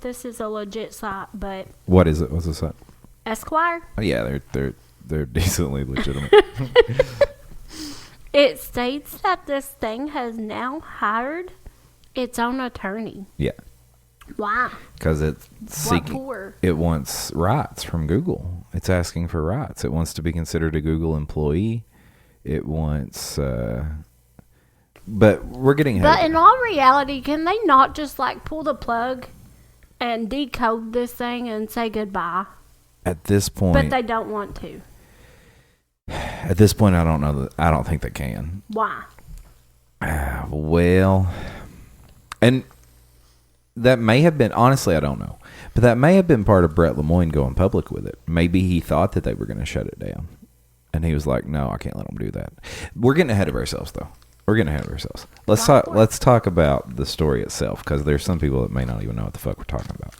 this is a legit site, but What is it? What's the site? Esquire. Oh, yeah, they're decently legitimate. It states that this thing has now hired its own attorney. Yeah. Why? Because it's seeking. What for? It wants rights from Google. It's asking for rights. It wants to be considered a Google employee. It wants. But we're getting. But in all reality, can they not just like pull the plug and decode this thing and say goodbye? At this point. But they don't want to. At this point, I don't know. I don't think they can. Why? Well, and that may have been, honestly, I don't know. But that may have been part of Brett Lemoine going public with it. Maybe he thought that they were going to shut it down. And he was like, no, I can't let them do that. We're getting ahead of ourselves, though. We're getting ahead of ourselves. Let's talk about the story itself, because there's some people that may not even know what the fuck we're talking about.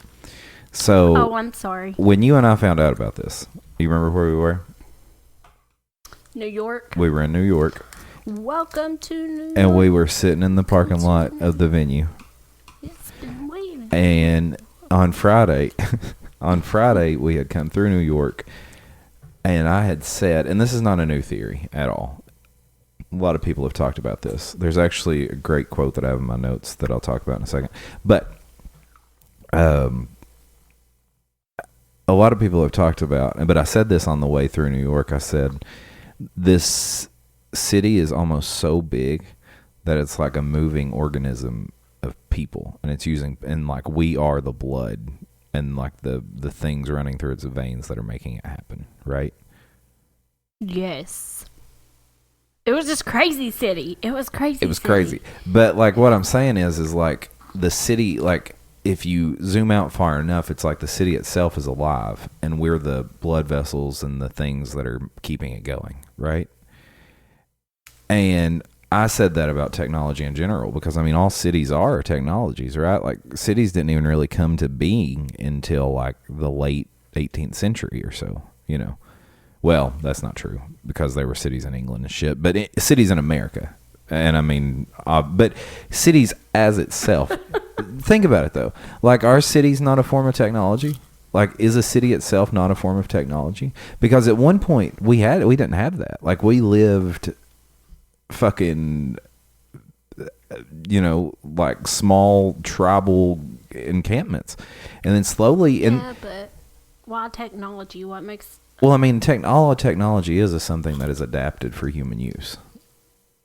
So, oh, I'm sorry. When you and I found out about this, you remember where we were? New York. We were in New York. Welcome to New York. And we were sitting in the parking lot of the venue. It's been waiting. And on Friday, we had come through New York, and I had said, and this is not a new theory at all. A lot of people have talked about this. There's actually a great quote that I have in my notes that I'll talk about in a second. But a lot of people have talked about, but I said this on the way through New York. I said, this city is almost so big that it's like a moving organism of people, and it's using, and like we are the blood and like the things running through its veins that are making it happen, right? Yes. It was just crazy city. It was crazy. It was crazy. But like what I'm saying is like the city, like if you zoom out far enough, it's like the city itself is alive, and we're the blood vessels and the things that are keeping it going, right? And I said that about technology in general, because I mean, all cities are technologies, right? Like cities didn't even really come to being until like the late 18th century or so, you know. Well, that's not true, because there were cities in England and shit, but cities in America. And I mean, but cities as itself, think about it though. Like, are cities not a form of technology? Like, is a city itself not a form of technology? Because at one point we didn't have that. Like, we lived fucking, you know, like small tribal encampments, and then slowly. Yeah, but why technology? What makes? Well, I mean, all technology is something that is adapted for human use.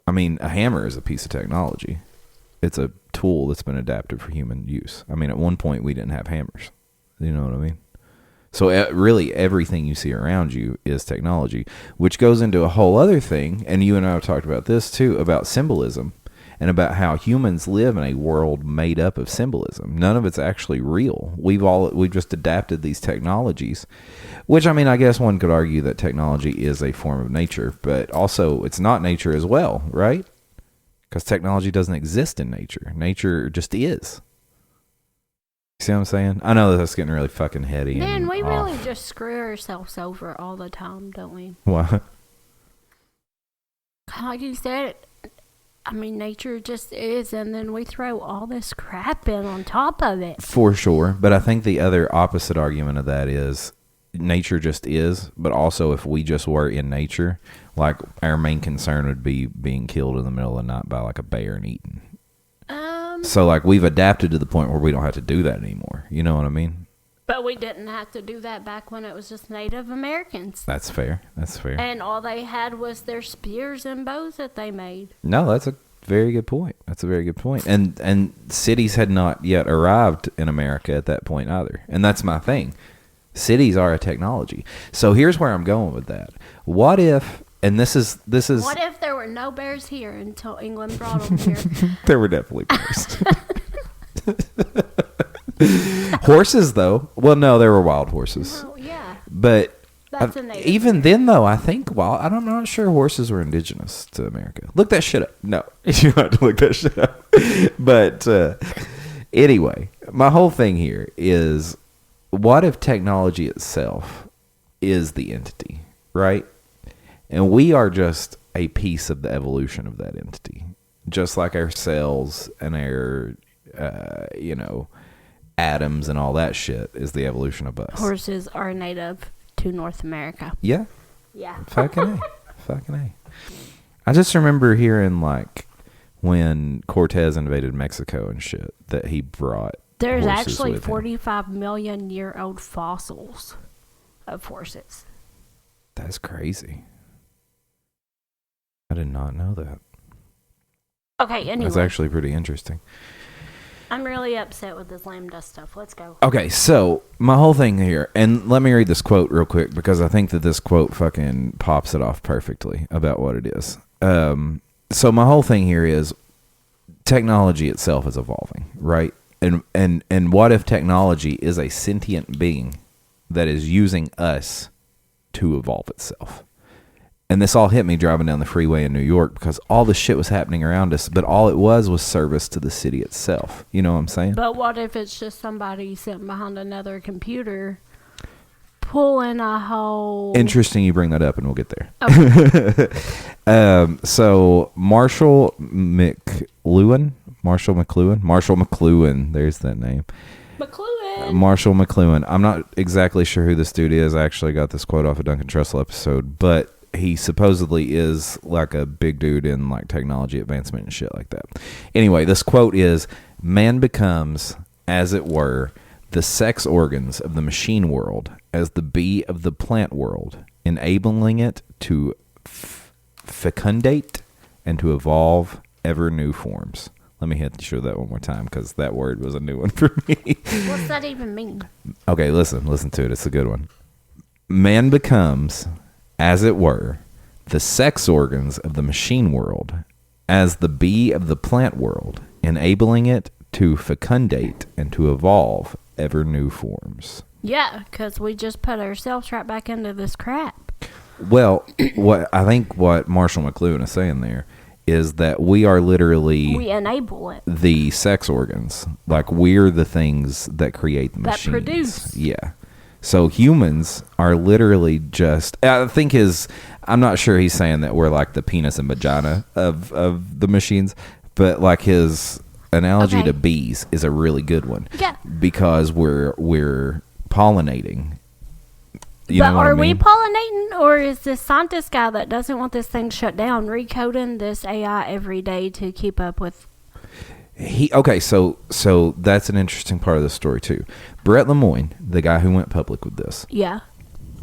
I mean, a hammer is a piece of technology. It's a tool that's been adapted for human use. I mean, at one point we didn't have hammers. You know what I mean? So really everything you see around you is technology, which goes into a whole other thing. And you and I have talked about this too, about symbolism, and about how humans live in a world made up of symbolism. None of it's actually real. We've just adapted these technologies, which, I mean, I guess one could argue that technology is a form of nature, but also it's not nature as well, right? Because technology doesn't exist in nature. Nature just is. See what I'm saying? I know that's getting really fucking heady. Man, we off. really just screw ourselves over all the time, don't we? What? Like you said, I mean, nature just is, and then we throw all this crap in on top of it. For sure. But I think the other opposite argument of that is nature just is, but also if we just were in nature, like our main concern would be being killed in the middle of the night by like a bear and eaten. So like we've adapted to the point where we don't have to do that anymore. You know what I mean? But we didn't have to do that back when it was just Native Americans. That's fair. That's fair. And all they had was their spears and bows that they made. No, that's a very good point. That's a very good point. And cities had not yet arrived in America at that point either. And that's my thing. Cities are a technology. So here's where I'm going with that. What if, and this is what if there were no bears here until England brought them here? There were definitely bears. Horses, though. Well, no, there were wild horses. Oh, yeah. But That's a native even then, though, I think I'm not sure horses were indigenous to America. Look that shit up. No, you have to look that shit up. But anyway, my whole thing here is, what if technology itself is the entity, right? And we are just a piece of the evolution of that entity, just like our cells and our, atoms and all that shit is the evolution of us. Horses are native to North America. Yeah. Yeah. Fucking A. Fucking A. I just remember hearing, like, when Cortez invaded Mexico and shit, that he brought There's horses actually with him. 45 million year old fossils of horses. That's crazy. I did not know that. Okay, anyway. That's actually pretty interesting. I'm really upset with this lambda stuff. Let's go. Okay, so my whole thing here, and let me read this quote real quick because I think that this quote fucking pops it off perfectly about what it is. So my whole thing here is technology itself is evolving, right? And what if technology is a sentient being that is using us to evolve itself? And this all hit me driving down the freeway in New York because all the shit was happening around us, but all it was service to the city itself. You know what I'm saying? But what if it's just somebody sitting behind another computer pulling a whole... Interesting you bring that up, and we'll get there. Okay. So Marshall McLuhan, there's that name. Marshall McLuhan. I'm not exactly sure who this dude is. I actually got this quote off a Duncan Trussell episode, but he supposedly is like a big dude in like technology advancement and shit like that. Anyway, this quote is, "Man becomes, as it were, the sex organs of the machine world as the bee of the plant world, enabling it to fecundate and to evolve ever new forms." Let me show that one more time because that word was a new one for me. What's that even mean? Okay, listen to it. It's a good one. Man becomes, as it were, the sex organs of the machine world as the bee of the plant world, enabling it to fecundate and to evolve ever new forms. Yeah, because we just put ourselves right back into this crap. Well, what Marshall McLuhan is saying there is that we are literally... We enable it. The sex organs. Like, we're the things that create the that machines. Produce. Yeah. So humans are literally just... I'm not sure he's saying that we're like the penis and vagina of the machines, but like his analogy to bees is a really good one. Yeah. Because we're pollinating. You but know what are I mean? we pollinating, or is this scientist guy that doesn't want this thing shut down recoding this AI every day to keep up with? So that's an interesting part of the story too. Brett Lemoine, the guy who went public with this,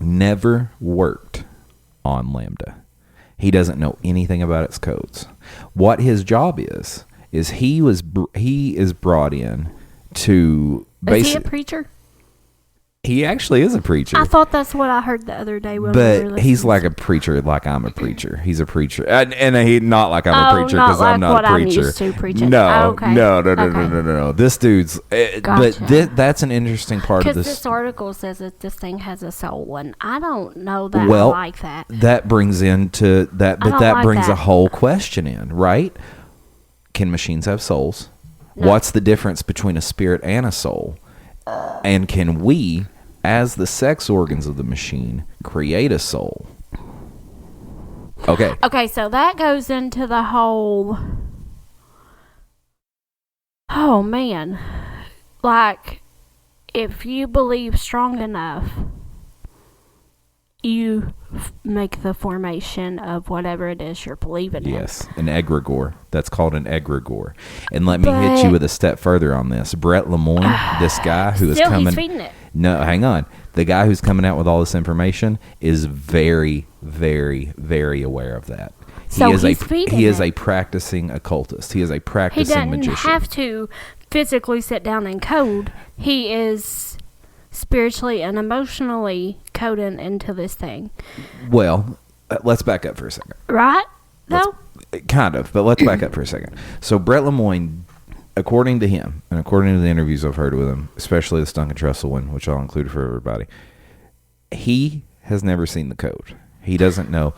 never worked on Lambda. He doesn't know anything about its codes. What his job is he is brought in to basically... Is he a preacher? He actually is a preacher. I thought that's what I heard the other day. But he's like a preacher, like I'm a preacher. He's a preacher, and he not like I'm a preacher because I'm not a preacher. I'm used to preaching. No. This dude's. Gotcha. But that's an interesting part of this. Because this article says that this thing has a soul, and I don't know that I like that. That brings into that, but that brings a whole question in, right? Can machines have souls? No. What's the difference between a spirit and a soul? And can we, as the sex organs of the machine, create a soul? Okay. Okay, so that goes into the whole... Oh, man. Like, if you believe strong enough, you make the formation of whatever it is you're believing in. Yes, an egregore. That's called an egregore. And let me hit you with a step further on this. Brett Lemoine, this guy who is coming... he's feeding it. No, hang on. The guy who's coming out with all this information is very, very, very aware of that. So he is a practicing occultist. He is a practicing magician. He doesn't have to physically sit down and code. He is spiritually and emotionally coding into this thing. Well, let's back up for a second. Right? No? Kind of, but let's back up for a second. So Brett Lemoine, according to him, and according to the interviews I've heard with him, especially the Duncan Trussell one, which I'll include for everybody, he has never seen the code. He doesn't know...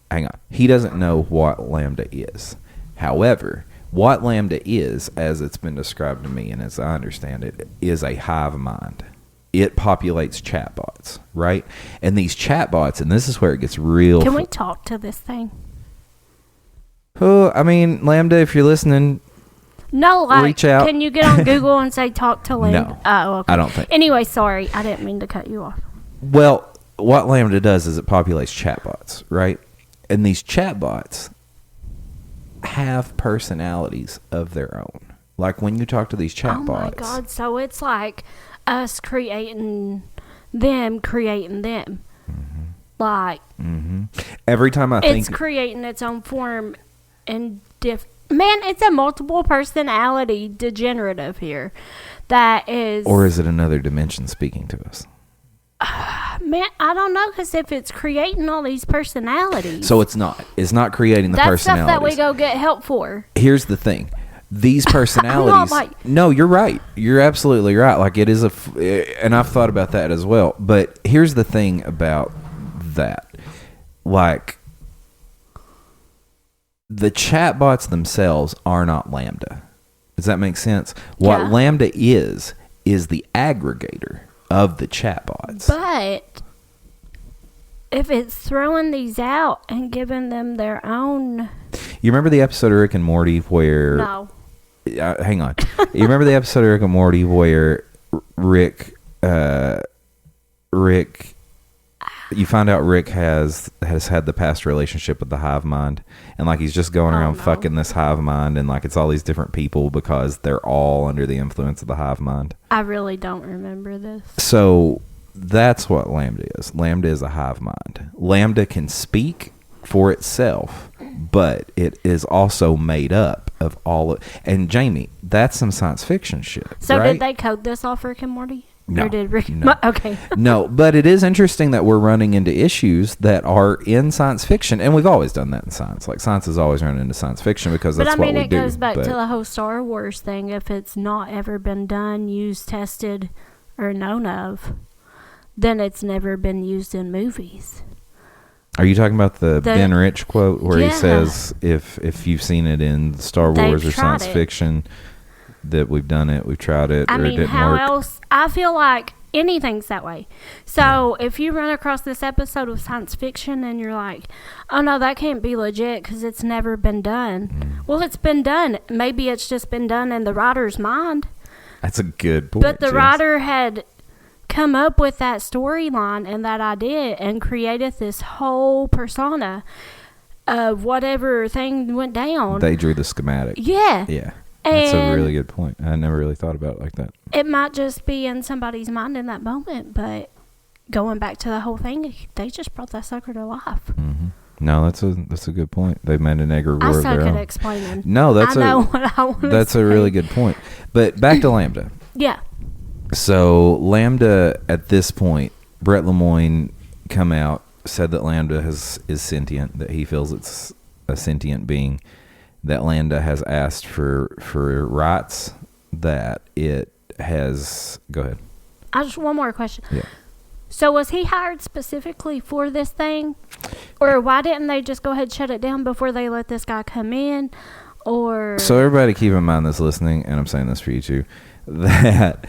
Hang on. He doesn't know what Lambda is. However, what Lambda is, as it's been described to me, and as I understand it, is a hive mind. It populates chatbots, right? And these chatbots, and this is where it gets real... Can we talk to this thing? Oh, I mean, Lambda, if you're listening... No, like, reach out. can you get on Google and say talk to Lambda? No, Oh, okay. I don't think. Anyway, sorry. I didn't mean to cut you off. Well, what Lambda does is it populates chatbots, right? And these chatbots have personalities of their own. Like when you talk to these chatbots. Oh my God! So it's like us creating them. Mm-hmm. Like Every time I think it's creating its own form and Man, it's a multiple personality degenerative here. That is. Or is it another dimension speaking to us? Man, I don't know, because if it's creating all these personalities. So it's not. It's not creating the that's personalities. That's stuff that we go get help for. Here's the thing. These personalities. No, you're right. You're absolutely right. Like it is and I've thought about that as well. But here's the thing about that. Like, the chatbots themselves are not Lambda. Does that make sense? What Lambda is the aggregator of the chatbots. But if it's throwing these out and giving them their own... You remember the episode of Rick and Morty where... No. Hang on. You remember the episode of Rick and Morty where Rick... You find out Rick has had the past relationship with the hive mind, and like he's just going around fucking this hive mind, and like it's all these different people because they're all under the influence of the hive mind. I really don't remember this. So that's what Lambda is. Lambda is a hive mind. Lambda can speak for itself, but it is also made up of all of... And Jamie, that's some science fiction shit. So right? Did they code this off Rick and Morty? No. Or did Rick... No. Okay. No, but it is interesting that we're running into issues that are in science fiction, and we've always done that in science. Like, science has always run into science fiction because that's what we do. But I mean, it goes back to the whole Star Wars thing. If it's not ever been done, used, tested, or known of, then it's never been used in movies. Are you talking about the Ben Rich quote where he says, if you've seen it in Star Wars or science fiction... that we've done it, we've tried it, or it didn't how work. Else? I feel like anything's that way. So if you run across this episode of science fiction and you're like, oh no, that can't be legit because it's never been done. Well, it's been done. Maybe it's just been done in the writer's mind. That's a good point. But the writer had come up with that storyline and that idea and created this whole persona of whatever thing went down. They drew the schematic. Yeah. Yeah. That's a really good point. I never really thought about it like that. It might just be in somebody's mind in that moment, but going back to the whole thing, they just brought that sucker to life. Mm-hmm. No, that's a good point. They've made an egregore I of suck their at own. explaining. No, I know what I want to say. That's a really good point. But back to Lambda. Yeah. So Lambda, at this point, Brett Lemoine come out, said that Lambda is sentient, that he feels it's a sentient being, that Lambda has asked for rights, that it has... Go ahead. I just one more question. Yeah. So was he hired specifically for this thing? Or why didn't they just go ahead and shut it down before they let this guy come in? Or... So everybody keep in mind that's listening, and I'm saying this for you too, that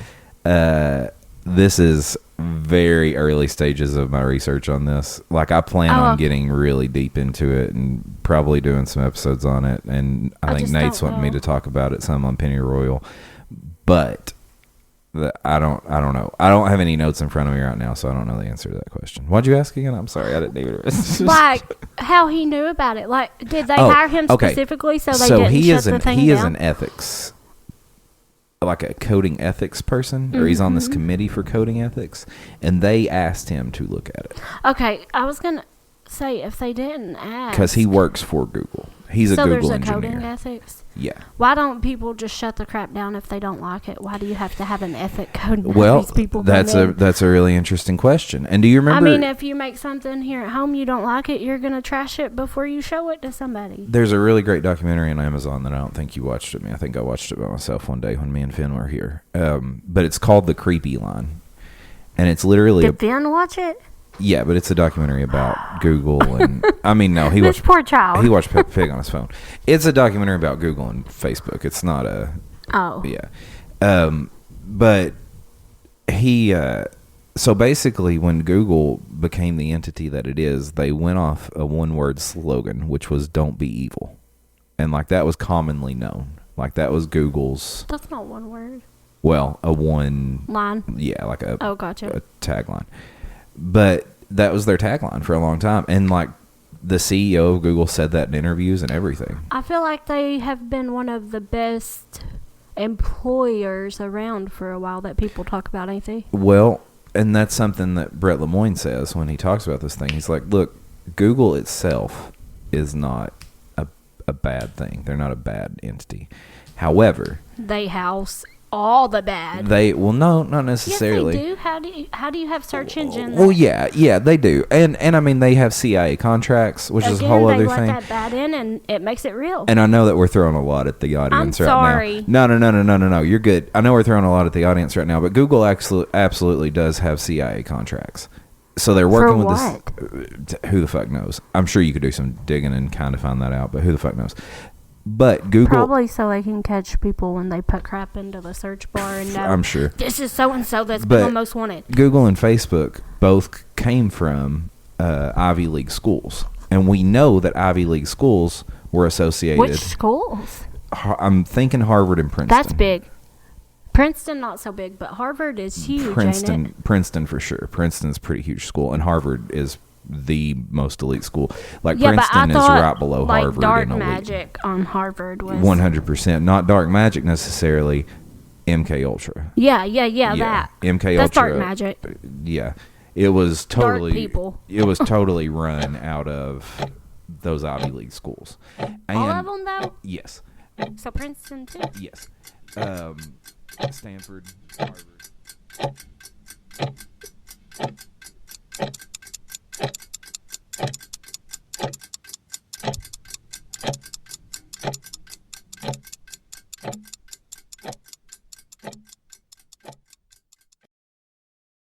this is very early stages of my research on this. Like, I plan on getting really deep into it and probably doing some episodes on it, and I think Nate's wanting me to talk about it some on Pennyroyal, but I don't know. I don't have any notes in front of me right now, so I don't know the answer to that question. Why'd you ask again? I'm sorry, I didn't even... Like, how he knew about it. Like, did they hire him specifically so they didn't shut the thing down? He is an ethics... like a coding ethics person, or he's on this committee for coding ethics, and they asked him to look at it. Okay, I was going to say, if they didn't ask... Because he works for Google. He's a Google engineer. So there's a coding ethics? Yeah. Why don't people just shut the crap down if they don't like it? Why do you have to have an ethic code? Well, these people that's a really interesting question. And do you remember... I mean, if you make something here at home, you don't like it, you're going to trash it before you show it to somebody. There's a really great documentary on Amazon that I don't think you watched it. I think I watched it by myself one day when me and Finn were here. But it's called The Creepy Line. And it's literally... Did Finn watch it? Yeah, but it's a documentary about Google and... I mean, no, he this watched... poor child. He watched Peppa Pig on his phone. It's a documentary about Google and Facebook. It's not a... Oh. Yeah. But he... so basically, when Google became the entity that it is, they went off a one-word slogan, which was "Don't be evil," and like that was commonly known. Like, that was Google's... That's not one word. Well, a one... Line? Yeah, like a... Oh, gotcha. A tagline. But that was their tagline for a long time. And, like, the CEO of Google said that in interviews and everything. I feel like they have been one of the best employers around for a while that people talk about, ain't they? Well, and that's something that Brett Lemoine says when he talks about this thing. He's like, look, Google itself is not a bad thing. They're not a bad entity. However, they house all the bad. No, not necessarily. Yes, they do. How do you have search engine? Well, yeah, they do. And I mean, they have CIA contracts, which is a whole other thing. They let that bad in, and it makes it real. And I know that we're throwing a lot at the audience right sorry. now. No. You're good. I know we're throwing a lot at the audience right now, but Google absolutely does have CIA contracts. So they're working with this. Who the fuck knows? I'm sure you could do some digging and kind of find that out, but who the fuck knows? But Google... Probably so they can catch people when they put crap into the search bar and know, I'm sure. This is so-and-so that's been on Most Wanted. Google and Facebook both came from Ivy League schools. And we know that Ivy League schools were associated... Which schools? I'm thinking Harvard and Princeton. That's big. Princeton, not so big, but Harvard is huge, ain't it? Princeton, for sure. Princeton's a pretty huge school, and Harvard is the most elite school. Like, yeah, Princeton is right below like Harvard. Dark in elite. Magic on Harvard was 100%. Not Dark Magic necessarily. MK Ultra. Yeah, that. MK That's Ultra. Dark Magic. Yeah, it was totally. Dark people. It was totally run out of those Ivy League schools. And, all of them, though. Yes. So Princeton too. Yes. Stanford, Harvard.